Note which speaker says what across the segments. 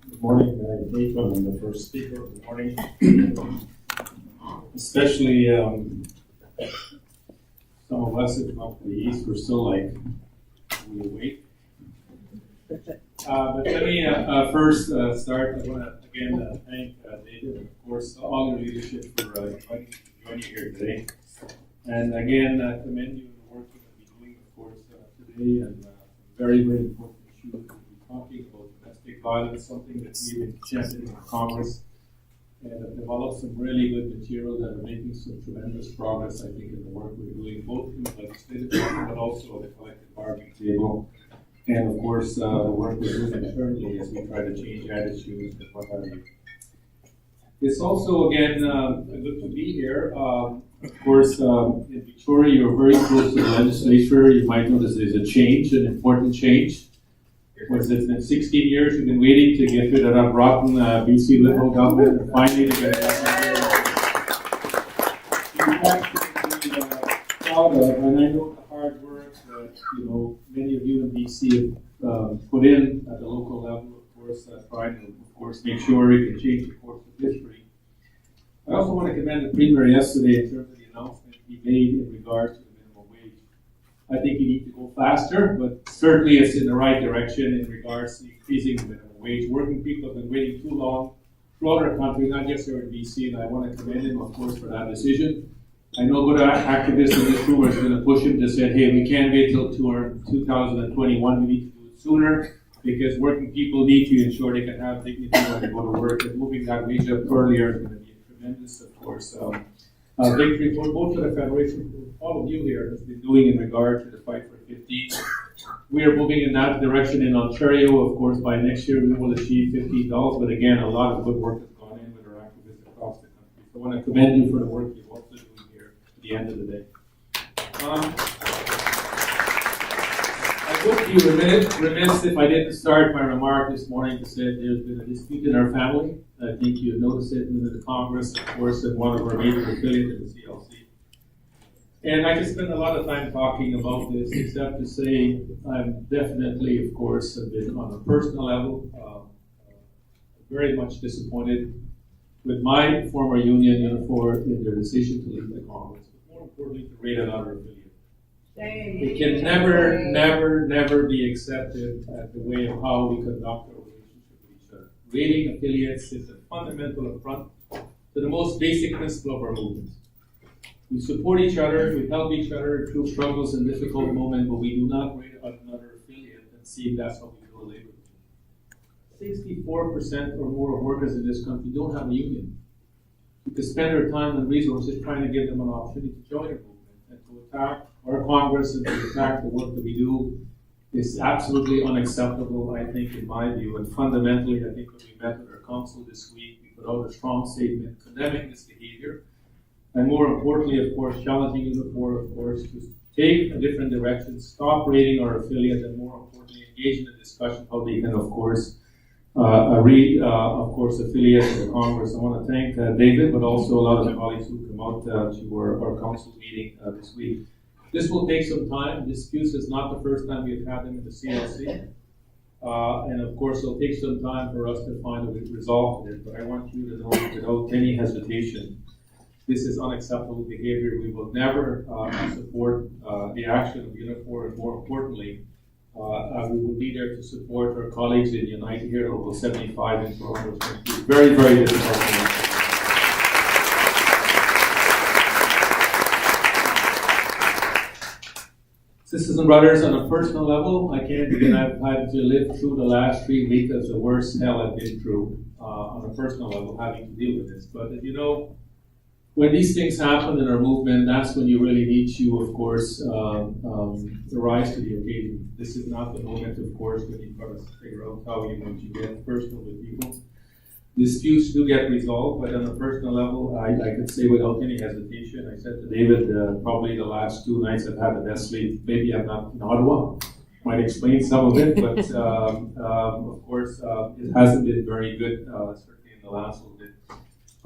Speaker 1: Good morning, Nathan. I'm the first speaker. Good morning. Especially some of us, if not the East, we're still like, we awake. But let me first start. I want to again thank David and, of course, all your leadership for inviting me to join you here today. And again, commend you on the work you're going to be doing, of course, today, and very, very important issue. We'll be talking about domestic violence, something that we've been championing in Congress, and have developed some really good material that are making some tremendous progress, I think, in the work we're doing, both in the legislative level, but also at the collective bargaining table. And of course, the work we're doing internally as we try to change attitudes and what have you. It's also, again, good to be here. Of course, in Victoria, you're very close to the legislature. You might notice there's a change, an important change. Was it in 16 years you've been waiting to get rid of that rotten BC Liberal government, and finally to get it out there? And I know the hard work that many of you in BC have put in at the local level, of course, trying to, of course, make sure we can change the course of history. I also want to commend the Premier yesterday in terms of the announcement he made in regard to the minimum wage. I think you need to go faster, but certainly it's in the right direction in regards to increasing the minimum wage. Working people have been waiting too long throughout our country, not just here in BC, and I want to commend him, of course, for that decision. I know good activists in this room are going to push him to say, hey, we can't wait till 2021, we need to do it sooner, because working people need to ensure they can have dignity when they go to work, and moving that wage up earlier is going to be a tremendous, of course, victory for both of the Federation, for all of you here, has been doing in regard to the fight for 15. We are moving in that direction in Ontario. Of course, by next year we will achieve $15, but again, a lot of good work has gone in with our activists across the country. So I want to commend you for the work you've also doing here at the end of the day. I would be remiss if I didn't start my remark this morning to say there's been a dispute in our family. I think you noticed it in the Congress, of course, and one of our major affiliates in the CLC. And I could spend a lot of time talking about this, except to say I'm definitely, of course, have been on a personal level very much disappointed with my former union, Unifor, in their decision to leave the Congress, but more importantly, to rate another affiliate. It can never be accepted as the way of how we conduct our relationship with each other. Rating affiliates is a fundamental affront to the most basic principle of our movement. We support each other, we help each other through struggles and difficult moments, but we do not rate another affiliate and see if that's how we do a labor movement. 64% or more of workers in this country don't have a union. We could spend our time and resources trying to give them an opportunity to join a movement and to attack our Congress and to attack the work that we do is absolutely unacceptable, I think, in my view. And fundamentally, I think when we met with our council this week, we put out a strong statement condemning this behavior. And more importantly, of course, challenging Unifor, of course, to take a different direction, stop rating our affiliate, and more importantly, engage in a discussion how they can, of course, affiliate with the Congress. I want to thank David, but also a lot of the colleagues who come out to our council meeting this week. This will take some time. Disputes is not the first time we've had them in the CLC. And of course, it'll take some time for us to find a resolve to this. But I want you to know without any hesitation, this is unacceptable behavior. We will never support the action of Unifor, and more importantly, we will be there to support our colleagues in United here, Local 75 in Toronto. It's very, very difficult. Sisters and brothers, on a personal level, I can't begin. I've had to live through the last 3 weeks as the worst hell I've been through on a personal level, having to deal with this. But you know, when these things happen in our movement, that's when you really need to, of course, rise to the occasion. This is not the moment, of course, when you've got to figure out how you're going to get personal with people. Disputes do get resolved, but on a personal level, I can say without any hesitation, I said to David, probably the last 2 nights I've had the best sleep. Maybe I'm not in Ottawa. Might explain some of it, but of course, it hasn't been very good, certainly in the last little bit.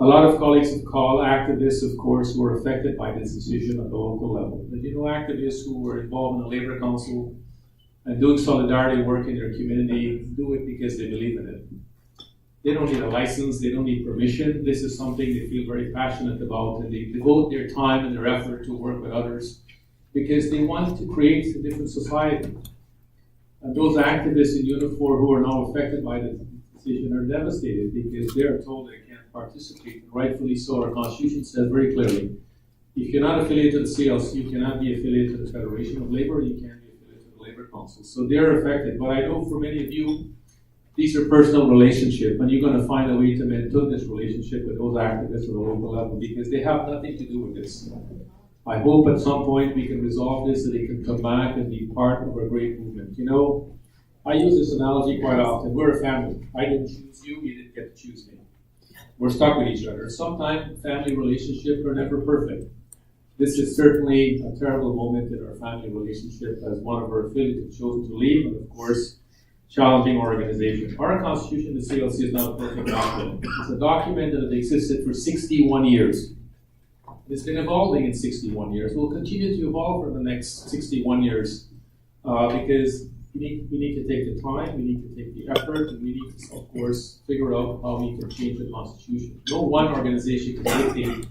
Speaker 1: A lot of colleagues have called activists, of course, who were affected by this decision at the local level. But you know, activists who were involved in the Labour Council and doing solidarity work in their community do it because they believe in it. They don't need a license, they don't need permission. This is something they feel very passionate about, and they devote their time and their effort to work with others because they want to create a different society. And those activists in uniform who are now affected by the decision are devastated because they are told they can't participate, and rightfully so. Our Constitution says very clearly, if you're not affiliated to the CLC, you cannot be affiliated to the Federation of Labor, you can't be affiliated to the Labor Council. So they're affected. But I know for many of you, these are personal relationships, and you're going to find a way to maintain this relationship with those activists at the local level because they have nothing to do with this. I hope at some point we can resolve this so they can come back and be part of a great movement. You know, I use this analogy quite often. We're a family. I didn't choose you, you didn't get to choose me. We're stuck with each other. Sometimes family relationships are never perfect. This is certainly a terrible moment in our family relationship as one of our affiliates chosen to leave, and of course, challenging organization. Our Constitution, the CLC, is not a perfect document. It's a document that has existed for 61 years. It's been evolving in 61 years. We'll continue to evolve for the next 61 years because we need to take the time, we need to take the effort, and we need to, of course, figure out how we can change the Constitution. No one organization can dictate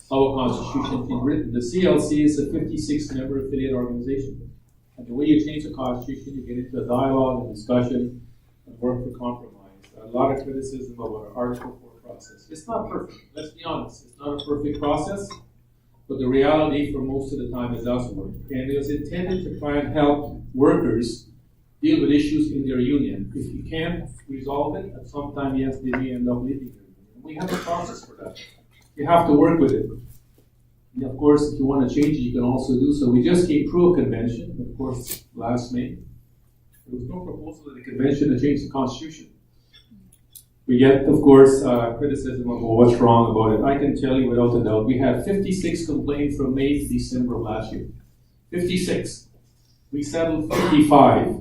Speaker 1: how a Constitution is written. The CLC is a 56-member affiliate organization. And the way you change the Constitution, you get into a dialogue and discussion and work for compromise. A lot of criticism about our Article 4 process. It's not perfect, let's be honest. It's not a perfect process, but the reality for most of the time it does work. And it was intended to try and help workers deal with issues in their union. If you can't resolve it, at some time, yes, they may end up leaving your union. We have a process for that. You have to work with it. And of course, if you want to change it, you can also do so. We just came through a convention, of course, last May. There was no proposal in the convention to change the Constitution. We get, of course, criticism of what's wrong about it. I can tell you without a doubt, we had 56 complaints from May to December of last year. 56. We settled 55.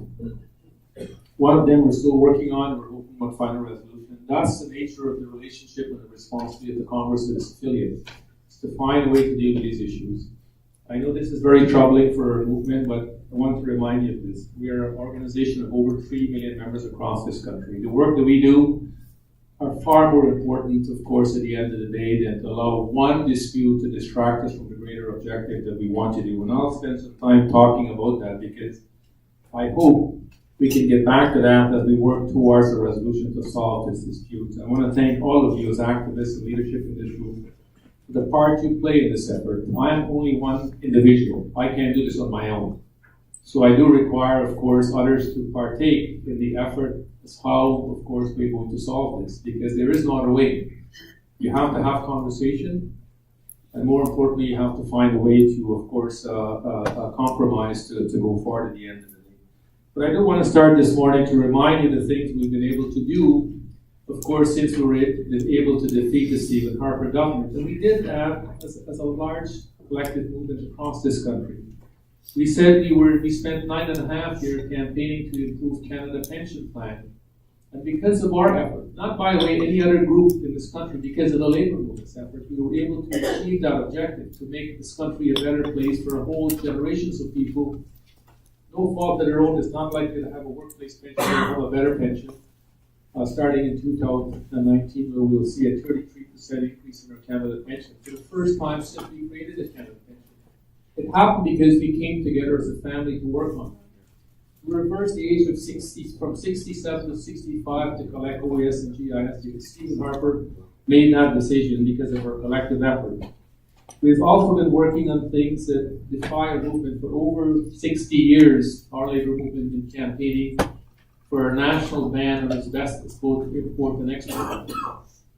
Speaker 1: One of them we're still working on, and we're hoping for a final resolution. That's the nature of the relationship and the responsibility of the Congress with its affiliates. To find a way to deal with these issues. I know this is very troubling for our movement, but I want to remind you of this. We are an organization of over 3 million members across this country. The work that we do are far more important, of course, at the end of the day than to allow one dispute to distract us from the greater objective that we want to do. And I'll spend some time talking about that because I hope we can get back to that as we work towards a resolution to solve this dispute. I want to thank all of you as activists and leadership in this room for the part you play in this effort. I am only one individual. I can't do this on my own. So I do require, of course, others to partake in the effort as how, of course, we're going to solve this, because there is no other way. You have to have conversation, and more importantly, you have to find a way to, of course, compromise to go forward at the end of the day. But I do want to start this morning to remind you the things we've been able to do, of course, since we were able to defeat the Stephen Harper government. And we did that as a large collective movement across this country. We said we spent 9.5 years campaigning to improve Canada pension plan. And because of our effort, not by the way any other group in this country, because of the labor movement's effort, we were able to achieve that objective, to make this country a better place for a whole generations of people. No fault of their own. It's not likely to have a workplace pension or have a better pension. Starting in 2019, where we'll see a 33% increase in our Canada pension. For the first time since we created the Canada pension. It happened because we came together as a family to work on that. We reversed the age of 60 from 67 to 65 to collect OAS and GIS because Stephen Harper made that decision because of our collective effort. We've also been working on things that defy our movement for over 60 years. Our labor movement been campaigning for a national ban on asbestos, both import and export.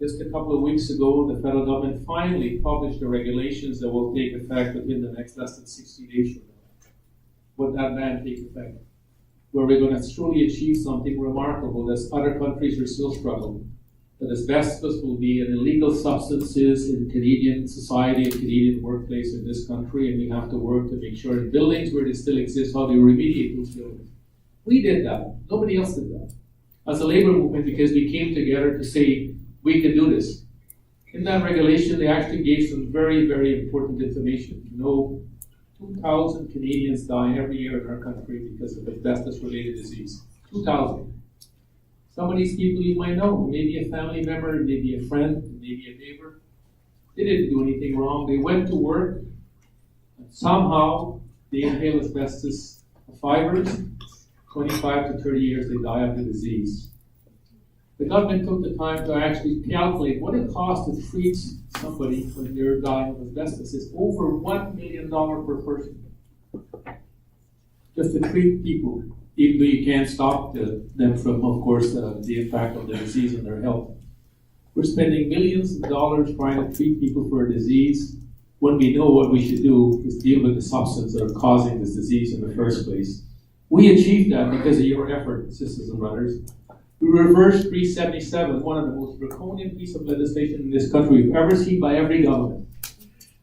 Speaker 1: Just a couple of weeks ago, the federal government finally published the regulations that will take effect within the next less than 60 days from now. Would that ban take effect? Where we're going to truly achieve something remarkable that other countries are still struggling. That asbestos will be an illegal substances in Canadian society and Canadian workplace in this country, and we have to work to make sure in buildings where they still exist, how they remediate those buildings. We did that. Nobody else did that. As a labor movement, because we came together to say, we can do this. In that regulation, they actually gave some very, very important information. You know, 2,000 Canadians die every year in our country because of asbestos-related disease. 2,000. Some of these people you might know, maybe a family member, maybe a friend, maybe a neighbor. They didn't do anything wrong. They went to work, and somehow they inhale asbestos fibers. 25 to 30 years, they die of the disease. The government took the time to actually calculate what it costs to treat somebody when they're dying of asbestos. It's over $1 million per person. Just to treat people, even though you can't stop them from, of course, the impact of the disease on their health. We're spending millions of dollars trying to treat people for a disease when we know what we should do is deal with the substances that are causing this disease in the first place. We achieved that because of your effort, sisters and brothers. We reversed 377, one of the most draconian pieces of legislation in this country we've ever seen by every government.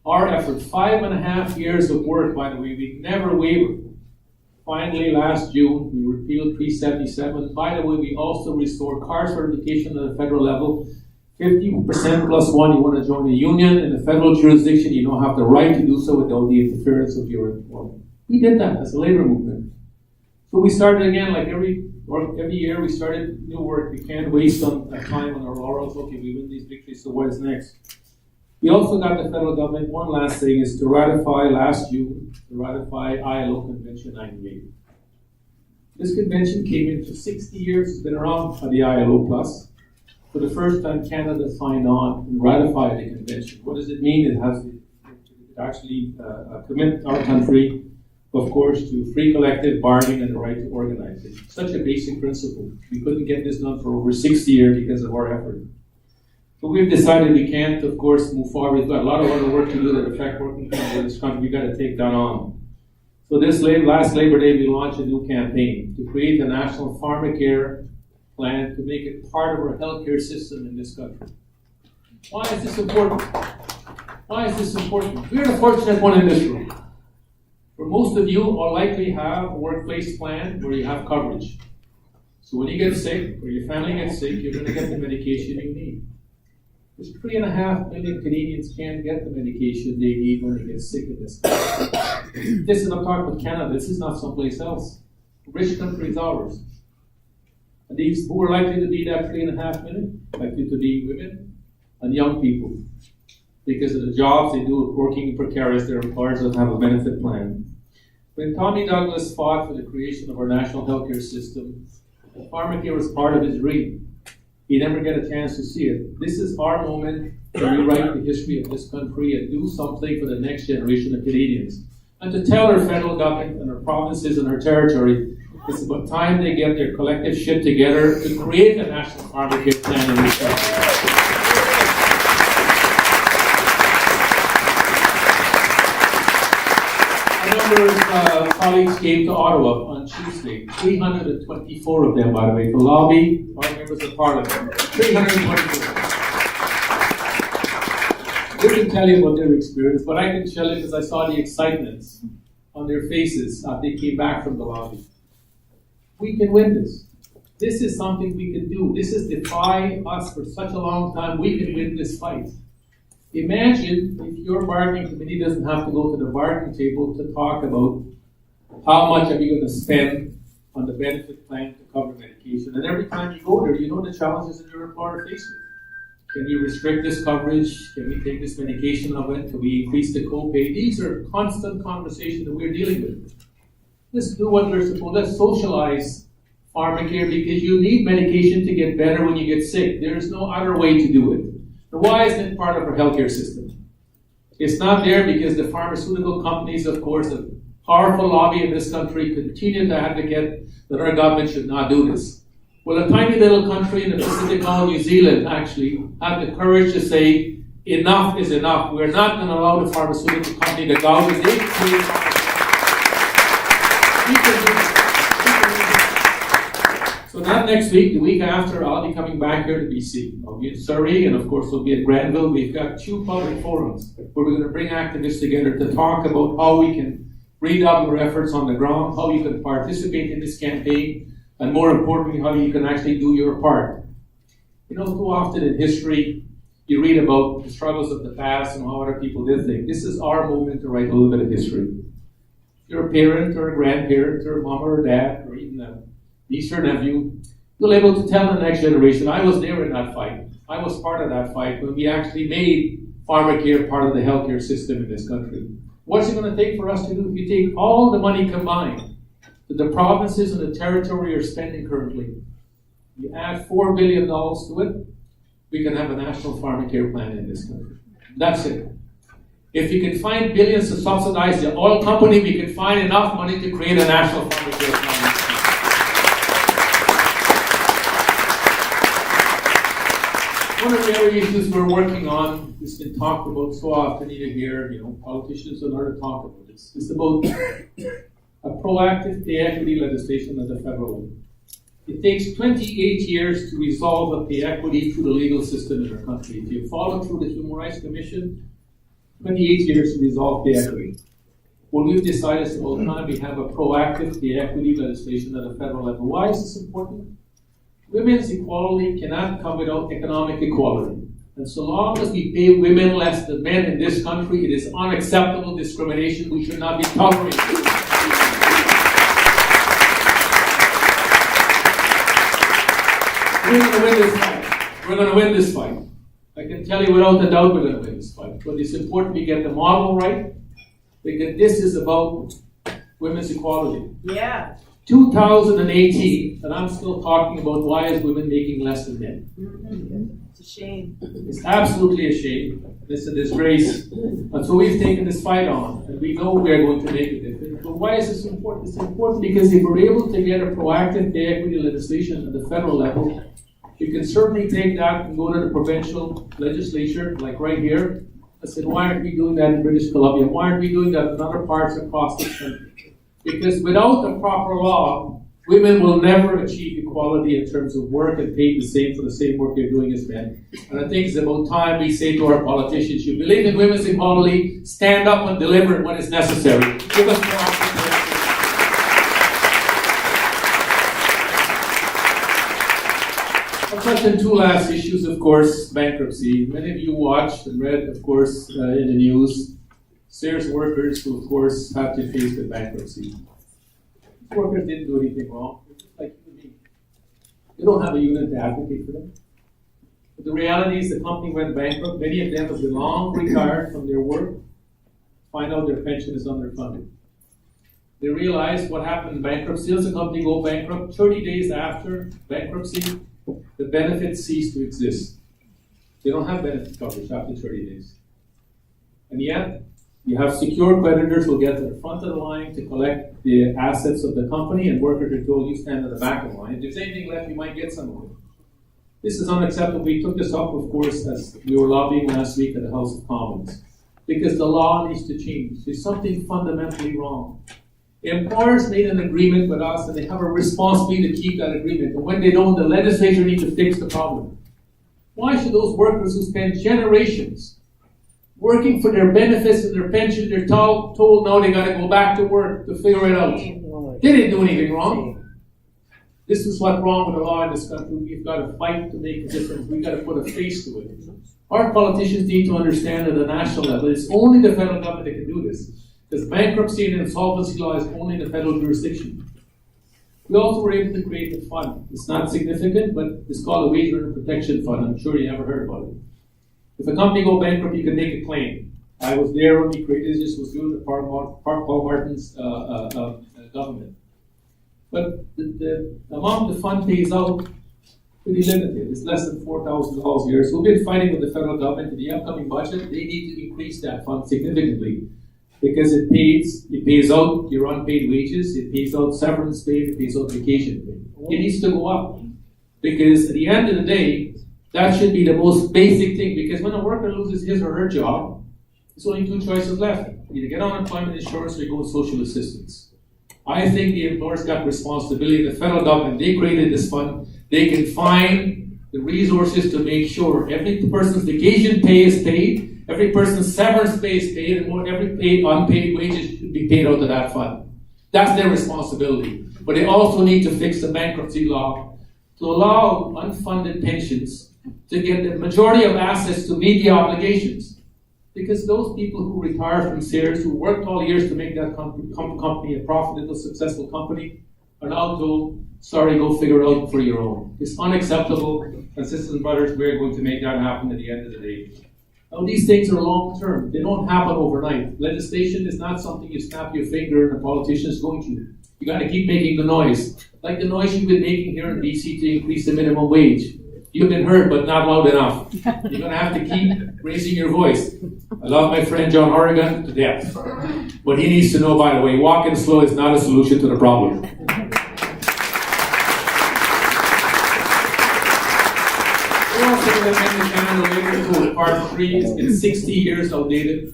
Speaker 1: Our effort, 5.5 years of work, by the way, we never wavered. Finally, last June, we repealed 377. By the way, we also restored car certification at the federal level. 50% plus one, you want to join the union. In the federal jurisdiction, you don't have the right to do so without the interference of your employer. We did that as a labor movement. So we started again, like every year, we started new work. We can't waste on time on our laurels. Okay, we win these victories, so what is next? We also got the federal government, one last thing, is to ratify last June, to ratify ILO Convention 98. This convention came into 60 years, it's been around for the ILO Plus. For the first time, Canada signed on and ratified the convention. What does it mean? It has to actually commit our country, of course, to free collective bargaining and the right to organize. It's such a basic principle. We couldn't get this done for over 60 years because of our effort. But we've decided we can't, of course, move forward. We've got a lot of other work to do that affect working people in this country. We've got to take that on. So this last Labor Day, we launched a new campaign to create a national pharmacare plan to make it part of our healthcare system in this country. Why is this important? Why is this important? We're the fortunate one in this room. For most of you, will likely have a workplace plan where you have coverage. So when you get sick, or your family gets sick, you're going to get the medication you need. There's 3.5 million Canadians can't get the medication they need when they get sick in this country. This is, I'm talking about Canada, this is not someplace else. A rich country is ours. And these who are likely to be that 3.5 million, likely to be women and young people. Because of the jobs they do working in precarious, their employers don't have a benefit plan. When Tommy Douglas fought for the creation of our national healthcare system, pharmacare was part of his dream. He never got a chance to see it. This is our moment to rewrite the history of this country and do something for the next generation of Canadians. And to tell our federal government and our provinces and our territory, it's about time they get their collective shit together to create a national pharmacare plan in this country. A number of colleagues came to Ottawa on Tuesday, 324 of them, by the way, to lobby our members of Parliament. 324. They can tell you about their experience, but I can tell you because I saw the excitement on their faces after they came back from the lobby. We can win this. This is something we can do. This has defied us for such a long time. We can win this fight. Imagine if your bargaining committee doesn't have to go to the bargaining table to talk about how much are you going to spend on the benefit plan to cover medication. And every time you go there, you know the challenges that your employer faces. Can we restrict this coverage? Can we take this medication of it? Can we increase the copay? These are constant conversations that we're dealing with. Let's do what we're supposed to. Let's socialize pharmacare because you need medication to get better when you get sick. There is no other way to do it. And why isn't it part of our healthcare system? It's not there because the pharmaceutical companies, of course, a powerful lobby in this country, continue to advocate that our government should not do this. Well, a tiny little country in the Pacific called New Zealand actually had the courage to say, enough is enough. We're not going to allow the pharmaceutical company to gouge as they create. So not next week, the week after, I'll be coming back here to BC. I'll be in Surrey, and of course we'll be at Granville. We've got 2 public forums where we're going to bring activists together to talk about how we can redouble our efforts on the ground, how you can participate in this campaign, and more importantly, how you can actually do your part. You know, too often in history, you read about the struggles of the past and how other people did things. This is our moment to write a little bit of history. If you're a parent or a grandparent or a mom or a dad or even a niece or nephew, You'll be able to tell the next generation, I was there in that fight. I was part of that fight when we actually made pharmacare part of the healthcare system in this country. What's it going to take for us to do? If you take all the money combined that the provinces and the territory are spending currently, you add $4 billion to it, we can have a national pharmacare plan in this country. That's it. If you can find billions to subsidize the oil company, we can find enough money to create a national pharmacare plan. One of the other issues we're working on, it's been talked about so often, you hear, politicians don't know to talk about this. It's about a proactive pay equity legislation at the federal level. It takes 28 years to resolve a pay equity through the legal system in our country. If you follow through the Human Rights Commission, 28 years to resolve pay equity. What we've decided is all the time we have a proactive pay equity legislation at the federal level. Why is this important? Women's equality cannot come without economic equality. And so long as we pay women less than men in this country, it is unacceptable discrimination. We should not be tolerated. We're going to win this fight. We're going to win this fight. I can tell you without a doubt we're going to win this fight. But it's important we get the model right, because this is about women's equality. Yeah. 2018, and I'm still talking about why is women making less than men.
Speaker 2: It's a shame.
Speaker 1: It's absolutely a shame. It's a disgrace. And so we've taken this fight on, and we know we're going to make a difference. But why is this important? It's important because if we're able to get a proactive pay equity legislation at the federal level, you can certainly take that and go to the provincial legislature, like right here. I said, why aren't we doing that in British Columbia? Why aren't we doing that in other parts across this country? Because without the proper law, women will never achieve equality in terms of work and paid the same for the same work they're doing as men. And I think it's about time we say to our politicians, you believe in women's equality, stand up and deliver when it's necessary. Give us more opportunity. I'll touch on two last issues, of course, bankruptcy. Many of you watched and read, of course, in the news, Sears workers who, of course, have to face the bankruptcy. Workers didn't do anything wrong. They're just like human beings. They don't have a unit to advocate for them. But the reality is the company went bankrupt. Many of them have been long retired from their work, find out their pension is underfunded. They realize what happened in bankruptcy. Does the company go bankrupt? 30 days after bankruptcy, the benefits cease to exist. They don't have benefit coverage after 30 days. And yet, you have secure creditors who get to the front of the line to collect the assets of the company, and workers are told you stand at the back of the line. If there's anything left, you might get some of it. This is unacceptable. We took this up, of course, as we were lobbying last week at the House of Commons, because the law needs to change. There's something fundamentally wrong. The employers made an agreement with us, and they have a responsibility to keep that agreement. And when they don't, the legislature needs to fix the problem. Why should those workers who spend generations working for their benefits and their pension, they're told now they got to go back to work to figure it out? They didn't do anything wrong. This is what's wrong with the law in this country. We've got to fight to make a difference. We've got to put a face to it. Our politicians need to understand at the national level, it's only the federal government that can do this. Because bankruptcy and insolvency law is only in the federal jurisdiction. We also were able to create a fund. It's not significant, but it's called a Wage Earner Protection Fund. I'm sure you never heard about it. If a company go bankrupt, you can make a claim. I was there when we created this. This was during the Park Paul Martin's government. But the amount the fund pays out pretty limited. It's less than $4,000 a year. So we've been fighting with the federal government in the upcoming budget. They need to increase that fund significantly because it pays out your unpaid wages, it pays out severance pay, it pays out vacation pay. It needs to go up because at the end of the day, that should be the most basic thing, because when a worker loses his or her job, there's only two choices left. Either get unemployment insurance or go with social assistance. I think the employers got responsibility. The federal government, they created this fund. They can find the resources to make sure every person's vacation pay is paid, every person's severance pay is paid, and every unpaid wages should be paid out of that fund. That's their responsibility. But they also need to fix the bankruptcy law to allow unfunded pensions to get the majority of assets to meet the obligations. Because those people who retire from Sears, who worked all years to make that company a profitable, successful company, are now told, sorry, go figure it out for your own. It's unacceptable, and sisters and brothers, we're going to make that happen at the end of the day. Now, these things are long-term. They don't happen overnight. Legislation is not something you snap your finger and a politician is going to. You got to keep making the noise. Like the noise you've been making here in BC to increase the minimum wage. You've been heard, but not loud enough. You're going to have to keep raising your voice. I love my friend John Horrigan to death. But he needs to know, by the way, walking slow is not a solution to the problem. We're also going to amend the Canada Labour Code. Part 3 is in 60 years outdated.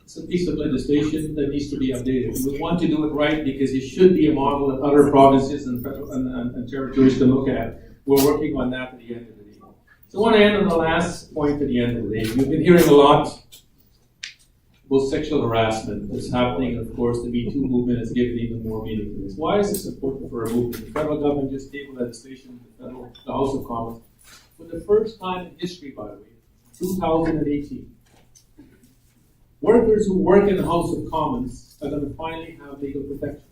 Speaker 1: It's a piece of legislation that needs to be updated. We want to do it right because it should be a model that other provinces and territories can look at. We're working on that at the end of the day. So I want to end on the last point at the end of the day. We've been hearing a lot about sexual harassment that's happening, and of course the Me Too movement has given even more meaning to this. Why is this important for a movement? The federal government just tabled legislation in the House of Commons for the first time in history, by the way, 2018. Workers who work in the House of Commons are going to finally have legal protection.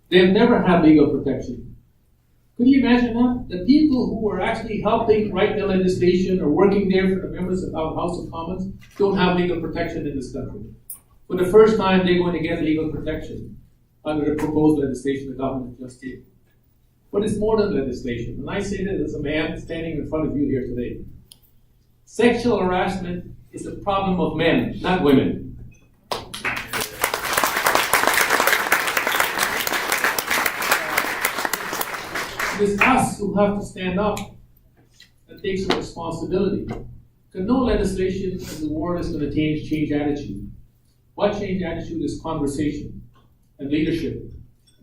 Speaker 1: They have never had legal protection. Could you imagine that? The people who are actually helping write the legislation or working there for the members of the House of Commons don't have legal protection in this country. For the first time, they're going to get legal protection under the proposed legislation the government just did. But it's more than legislation. And I say that as a man standing in front of you here today. Sexual harassment is a problem of men, not women. It is us who have to stand up and take some responsibility. Because no legislation in the world is going to change attitude. What change attitude is conversation and leadership.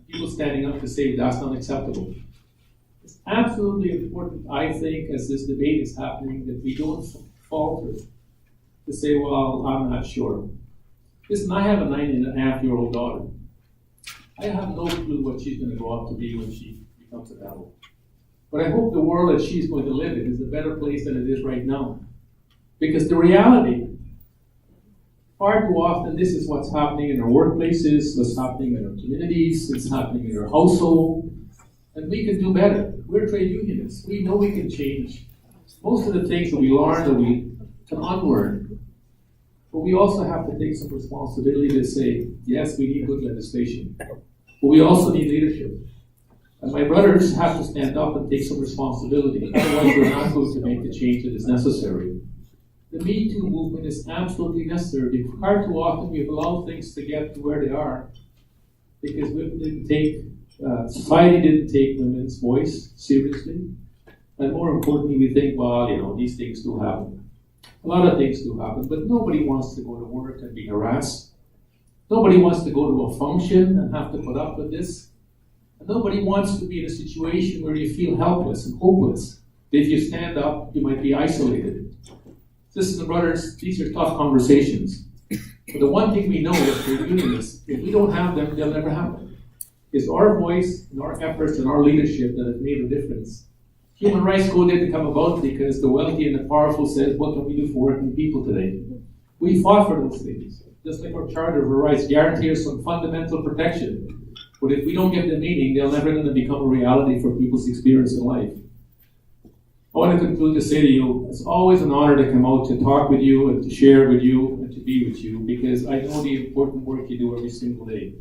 Speaker 1: People standing up to say that's not acceptable. It's absolutely important, I think, as this debate is happening, that we don't falter to say, well, I'm not sure. Listen, I have a 9.5-year-old daughter. I have no clue what she's going to grow up to be when she becomes an adult. But I hope the world that she's going to live in is a better place than it is right now. Because the reality, far too often, this is what's happening in our workplaces, what's happening in our communities, it's happening in our household, and we can do better. We're trade unionists. We know we can change most of the things that we learn that we can unlearn. But we also have to take some responsibility to say, yes, we need good legislation, but we also need leadership. And my brothers have to stand up and take some responsibility. Otherwise, we're not going to make the change that is necessary. The Me Too movement is absolutely necessary. Far too often, we've allowed things to get to where they are because women didn't take, society didn't take women's voice seriously. And more importantly, we think, well, these things do happen. A lot of things do happen, but nobody wants to go to work and be harassed. Nobody wants to go to a function and have to put up with this. And nobody wants to be in a situation where you feel helpless and hopeless. That if you stand up, you might be isolated. Sisters and brothers, these are tough conversations. But the one thing we know as trade unionists, if we don't have them, they'll never happen. It's our voice and our efforts and our leadership that have made a difference. Human Rights Code didn't come about because the wealthy and the powerful said, what can we do for working people today? We fought for those things. Just like our Charter of Rights guarantees some fundamental protection. But if we don't give them meaning, they're never going to become a reality for people's experience in life. I want to conclude to say to you, it's always an honor to come out to talk with you and to share with you and to be with you, because I know the important work you do every single day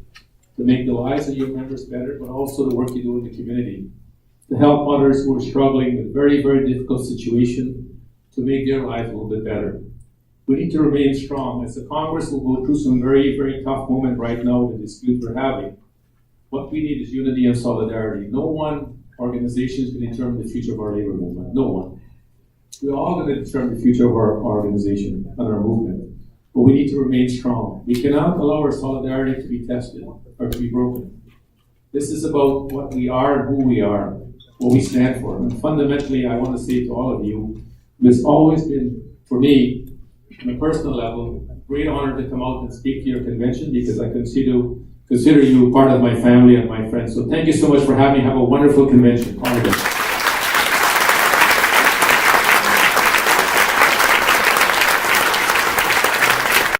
Speaker 1: to make the lives of your members better, but also the work you do in the community to help others who are struggling with very, very difficult situation to make their lives a little bit better. We need to remain strong. As the Congress will go through some very, very tough moment right now with the dispute we're having, what we need is unity and solidarity. No one organization is going to determine the future of our labor movement. No one. We're all going to determine the future of our organization and our movement. But we need to remain strong. We cannot allow our solidarity to be tested or to be broken. This is about what we are and who we are, what we stand for. And fundamentally, I want to say to all of you, it's always been, for me, on a personal level, a great honor to come out and speak to your convention because I consider you part of my family and my friends. So thank you so much for having me. Have a wonderful convention. All of you.